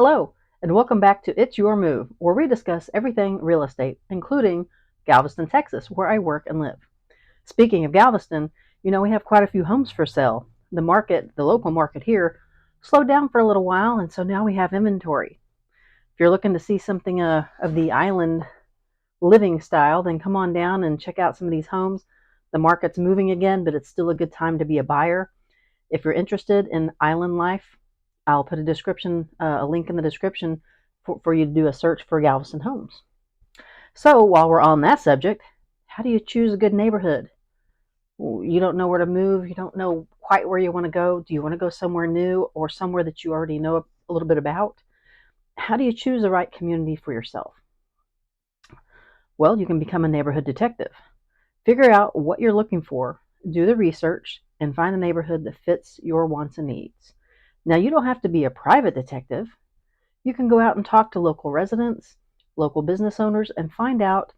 Hello, and welcome back to It's Your Move, where we discuss everything real estate, including Galveston, Texas, where I work and live. Speaking of Galveston, we have quite a few homes for sale. The local market here, slowed down for a little while, and so now we have inventory. If you're looking to see something of the island living style, then come on down and check out some of these homes. The market's moving again, but it's still a good time to be a buyer. If you're interested in island life, I'll put a link in the description for you to do a search for Galveston homes. So while we're on that subject, how do you choose a good neighborhood? You don't know where to move. You don't know quite where you want to go. Do you want to go somewhere new or somewhere that you already know a little bit about? How do you choose the right community for yourself? Well, you can become a neighborhood detective. Figure out what you're looking for, do the research, and find a neighborhood that fits your wants and needs. Now, you don't have to be a private detective. You can go out and talk to local residents, local business owners, and find out,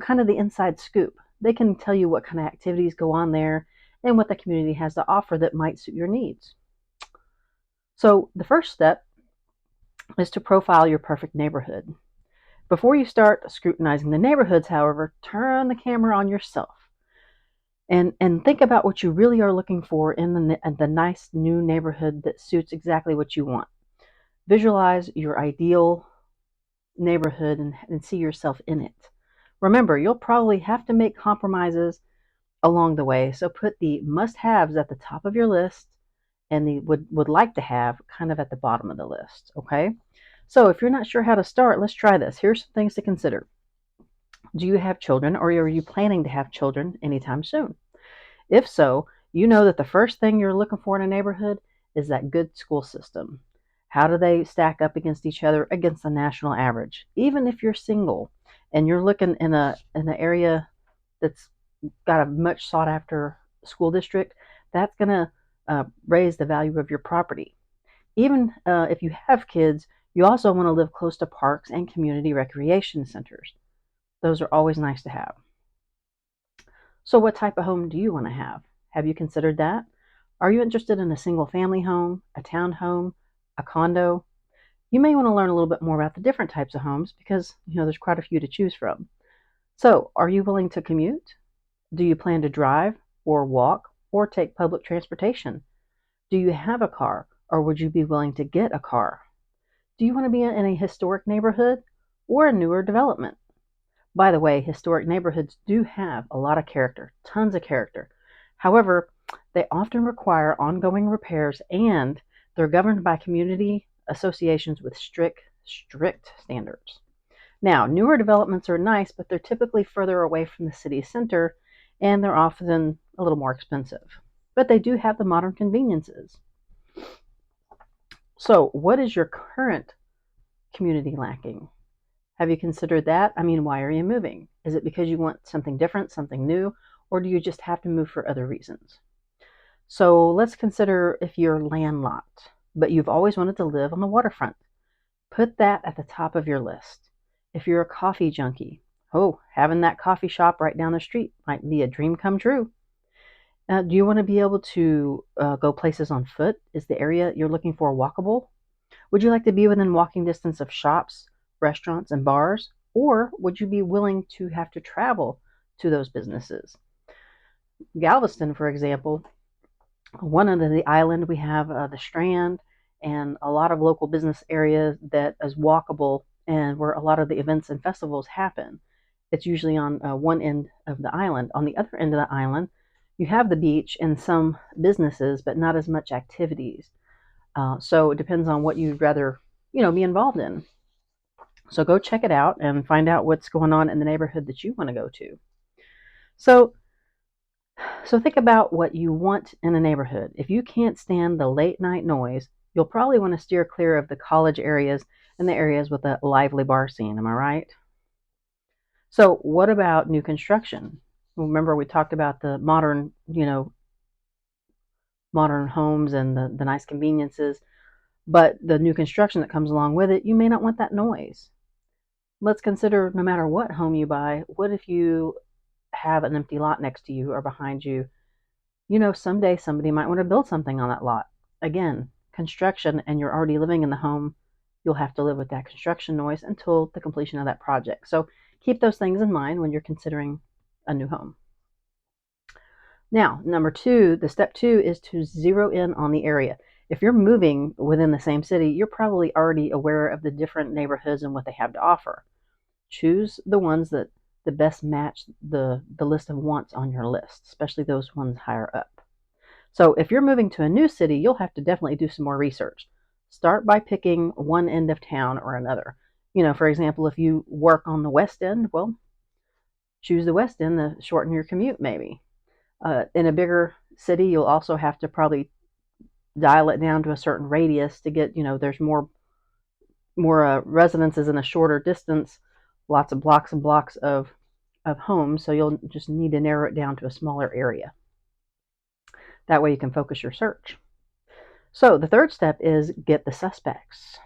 kind of the inside scoop. They can tell you what kind of activities go on there and what the community has to offer that might suit your needs. So, the first step is to profile your perfect neighborhood. Before you start scrutinizing the neighborhoods, however, turn the camera on yourself and think about what you really are looking for in the nice new neighborhood that suits exactly what you want. Visualize your ideal neighborhood and see yourself in it. Remember, you'll probably have to make compromises along the way, so put the must-haves at the top of your list and the would like to have kind of at the bottom of the list, okay? So if you're not sure how to start, let's try this. Here's some things to consider. Do you have children, or are you planning to have children anytime soon? If so, you know that the first thing you're looking for in a neighborhood is that good school system. How do they stack up against each other, against the national average? Even if you're single and you're looking in an area that's got a much sought after school district, that's going to raise the value of your property. Even if you have kids, you also want to live close to parks and community recreation centers. Those are always nice to have. So what type of home do you want to have? Have you considered that? Are you interested in a single family home, a townhome, a condo? You may want to learn a little bit more about the different types of homes because, there's quite a few to choose from. So, are you willing to commute? Do you plan to drive or walk or take public transportation? Do you have a car or would you be willing to get a car? Do you want to be in a historic neighborhood or a newer development? By the way, historic neighborhoods do have a lot of character, tons of character. However, they often require ongoing repairs and they're governed by community associations with strict standards. Now, newer developments are nice, but they're typically further away from the city center and they're often a little more expensive. But they do have the modern conveniences. So, what is your current community lacking? Have you considered that? I mean, why are you moving? Is it because you want something different, something new, or do you just have to move for other reasons? So let's consider if you're landlocked, but you've always wanted to live on the waterfront. Put that at the top of your list. If you're a coffee junkie, having that coffee shop right down the street might be a dream come true. Do you want to be able to go places on foot? Is the area you're looking for walkable? Would you like to be within walking distance of shops, restaurants, and bars? Or would you be willing to have to travel to those businesses? Galveston, for example, one end of the island, we have the Strand and a lot of local business areas that is walkable and where a lot of the events and festivals happen. It's usually on one end of the island. On the other end of the island, you have the beach and some businesses, but not as much activities. So it depends on what you'd rather, be involved in. So go check it out and find out what's going on in the neighborhood that you want to go to. So think about what you want in a neighborhood. If you can't stand the late night noise, you'll probably want to steer clear of the college areas and the areas with a lively bar scene. Am I right? So what about new construction? Remember we talked about the modern homes and the nice conveniences, but the new construction that comes along with it, you may not want that noise. Let's consider no matter what home you buy, what if you have an empty lot next to you or behind you? Someday somebody might want to build something on that lot. Again, construction and you're already living in the home, You'll have to live with that construction noise until the completion of that project. So keep those things in mind when you're considering a new home. Now, number two, the step two is to zero in on the area. If you're moving within the same city, you're probably already aware of the different neighborhoods and what they have to offer. Choose the ones that the best match the list of wants on your list, especially those ones higher up. So if you're moving to a new city, you'll have to definitely do some more research. Start by picking one end of town or another. For example, if you work on the west end, well, choose the west end to shorten your commute maybe. In a bigger city, you'll also have to probably dial it down to a certain radius to get, there's more residences in a shorter distance, lots of blocks and blocks of homes, so you'll just need to narrow it down to a smaller area. That way you can focus your search. So the third step is get the suspects.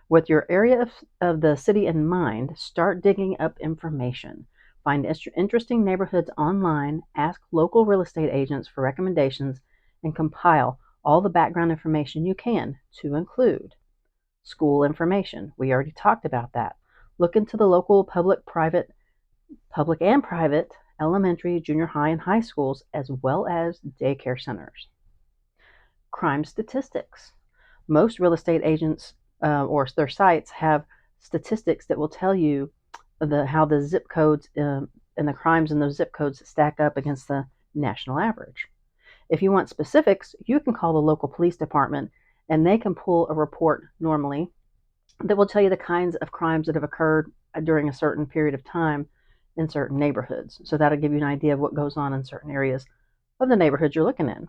With your area of the city in mind, start digging up information. Find interesting neighborhoods online, ask local real estate agents for recommendations, and compile all the background information you can, to include school information. We already talked about that. Look into the local public and private elementary, junior high, and high schools, as well as daycare centers. Crime statistics. Most real estate agents or their sites have statistics that will tell you how the zip codes and the crimes in those zip codes stack up against the national average. If you want specifics, you can call the local police department and they can pull a report normally that will tell you the kinds of crimes that have occurred during a certain period of time in certain neighborhoods. So that'll give you an idea of what goes on in certain areas of the neighborhoods you're looking in.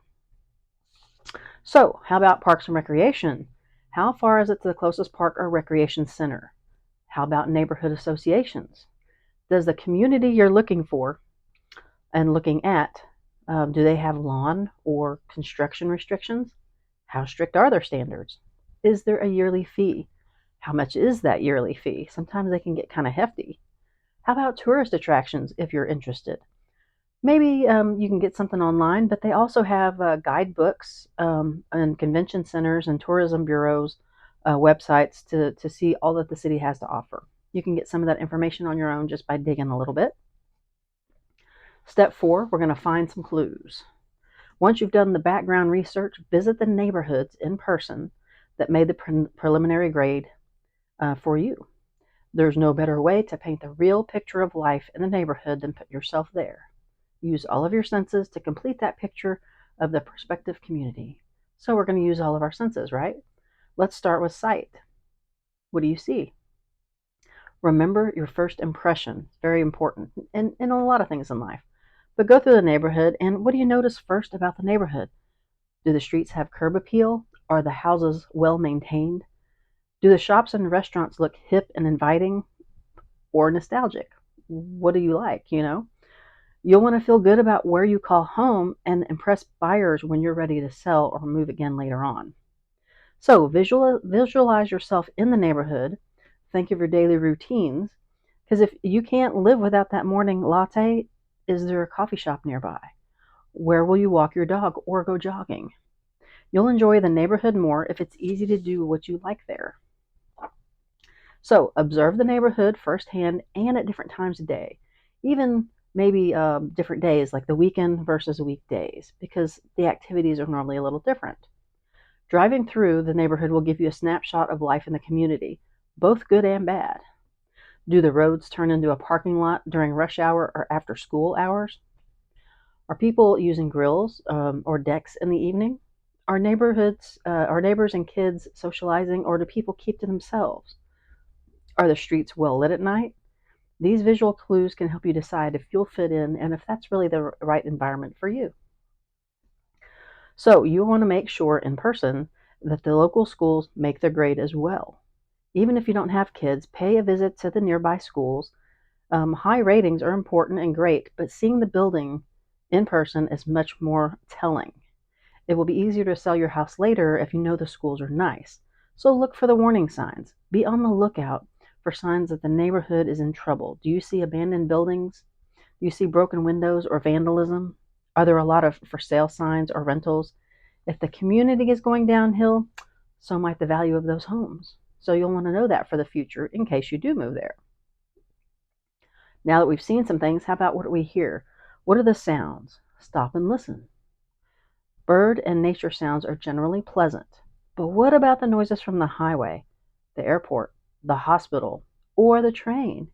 So, how about parks and recreation? How far is it to the closest park or recreation center? How about neighborhood associations? Does the community you're looking for and looking at, do they have lawn or construction restrictions? How strict are their standards? Is there a yearly fee? How much is that yearly fee? Sometimes they can get kind of hefty. How about tourist attractions if you're interested? Maybe you can get something online, but they also have guidebooks and convention centers and tourism bureaus websites to see all that the city has to offer. You can get some of that information on your own just by digging a little bit. Step 4, we're going to find some clues. Once you've done the background research, visit the neighborhoods in person that made the preliminary grade for you. There's no better way to paint the real picture of life in the neighborhood than put yourself there. Use all of your senses to complete that picture of the prospective community. So we're going to use all of our senses, right? Let's start with sight. What do you see? Remember your first impression. It's very important in a lot of things in life. But go through the neighborhood, and what do you notice first about the neighborhood? Do the streets have curb appeal? Are the houses well maintained? Do the shops and restaurants look hip and inviting or nostalgic? What do you like, You'll want to feel good about where you call home and impress buyers when you're ready to sell or move again later on. So visualize yourself in the neighborhood. Think of your daily routines, because if you can't live without that morning latte, is there a coffee shop nearby? Where will you walk your dog or go jogging? You'll enjoy the neighborhood more if it's easy to do what you like there. So observe the neighborhood firsthand and at different times of day, even maybe different days like the weekend versus weekdays, because the activities are normally a little different. Driving through the neighborhood will give you a snapshot of life in the community, both good and bad. Do the roads turn into a parking lot during rush hour or after school hours? Are people using grills or decks in the evening? Are neighbors and kids socializing, or do people keep to themselves? Are the streets well lit at night? These visual clues can help you decide if you'll fit in and if that's really the right environment for you. So you want to make sure in person that the local schools make their grade as well. Even if you don't have kids, pay a visit to the nearby schools. High ratings are important and great, but seeing the building in person is much more telling. It will be easier to sell your house later if you know the schools are nice. So look for the warning signs. Be on the lookout for signs that the neighborhood is in trouble. Do you see abandoned buildings? Do you see broken windows or vandalism? Are there a lot of for sale signs or rentals? If the community is going downhill, so might the value of those homes. So you'll want to know that for the future in case you do move there. Now that we've seen some things, how about what do we hear? What are the sounds? Stop and listen. Bird and nature sounds are generally pleasant. But what about the noises from the highway, the airport, the hospital, or the train?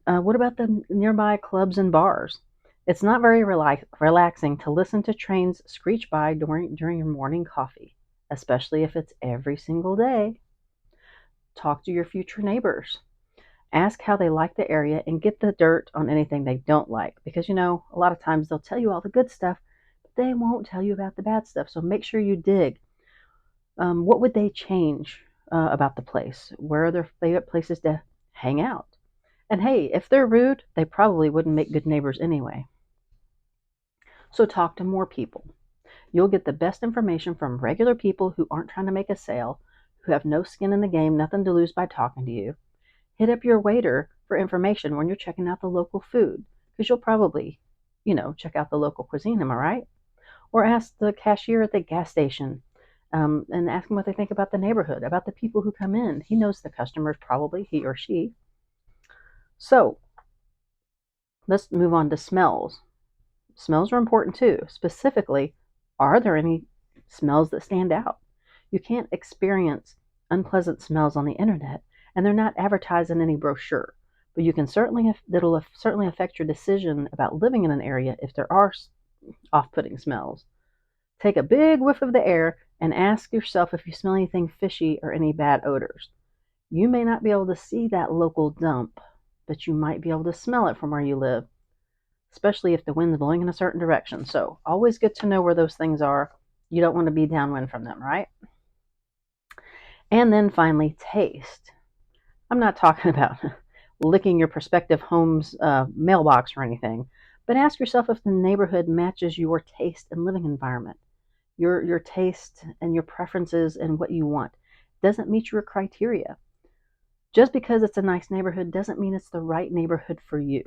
What about the nearby clubs and bars? It's not very relaxing to listen to trains screech by during your morning coffee, especially if it's every single day. Talk to your future neighbors. Ask how they like the area and get the dirt on anything they don't like. Because, a lot of times they'll tell you all the good stuff, but they won't tell you about the bad stuff. So make sure you dig. What would they change about the place? Where are their favorite places to hang out? And hey, if they're rude, they probably wouldn't make good neighbors anyway. So talk to more people. You'll get the best information from regular people who aren't trying to make a sale, who have no skin in the game, nothing to lose by talking to you. Hit up your waiter for information when you're checking out the local food, because you'll probably, check out the local cuisine, am I right? Or ask the cashier at the gas station and ask them what they think about the neighborhood, about the people who come in. He knows the customers, probably, he or she. So let's move on to smells. Smells are important too. Specifically, are there any smells that stand out? You can't experience unpleasant smells on the internet, and they're not advertised in any brochure. But you can that'll certainly affect your decision about living in an area if there are off-putting smells. Take a big whiff of the air and ask yourself if you smell anything fishy or any bad odors. You may not be able to see that local dump, but you might be able to smell it from where you live, especially if the wind's blowing in a certain direction. So always good to know where those things are. You don't want to be downwind from them, right? And then finally, taste. I'm not talking about licking your prospective home's mailbox or anything, but ask yourself if the neighborhood matches your taste and living environment. Your taste and your preferences and what you want doesn't meet your criteria. Just because it's a nice neighborhood doesn't mean it's the right neighborhood for you.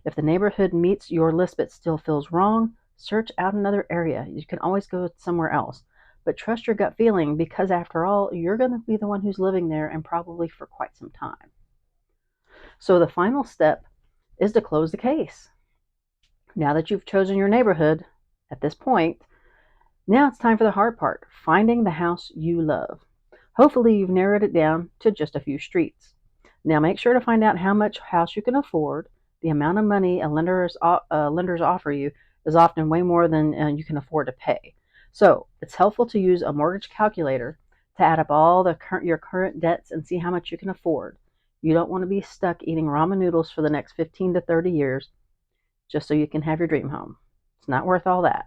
If the neighborhood meets your list but still feels wrong, search out another area. You can always go somewhere else. But trust your gut feeling, because after all, you're going to be the one who's living there, and probably for quite some time. So the final step is to close the case. Now that you've chosen your neighborhood at this point, now it's time for the hard part, finding the house you love. Hopefully you've narrowed it down to just a few streets. Now make sure to find out how much house you can afford. The amount of money lenders offer you is often way more than you can afford to pay. So it's helpful to use a mortgage calculator to add up all your current debts and see how much you can afford. You don't want to be stuck eating ramen noodles for the next 15 to 30 years just so you can have your dream home. It's not worth all that.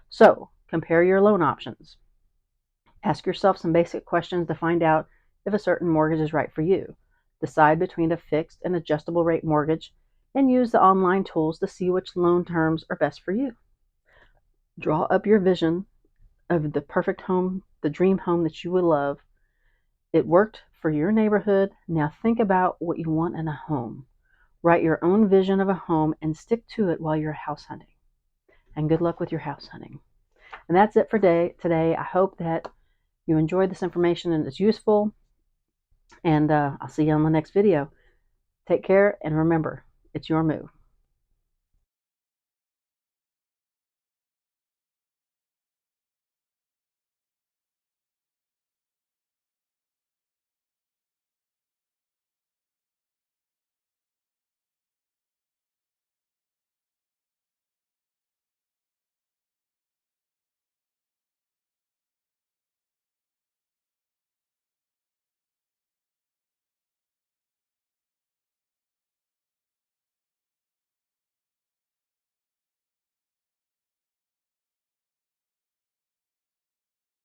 So compare your loan options. Ask yourself some basic questions to find out if a certain mortgage is right for you. Decide between a fixed and adjustable rate mortgage, and use the online tools to see which loan terms are best for you. Draw up your vision of the perfect home, the dream home that you would love. It worked for your neighborhood. Now think about what you want in a home. Write your own vision of a home and stick to it while you're house hunting. And good luck with your house hunting. And that's it for today. I hope that you enjoyed this information and it's useful. And I'll see you on the next video. Take care, and remember, it's your move.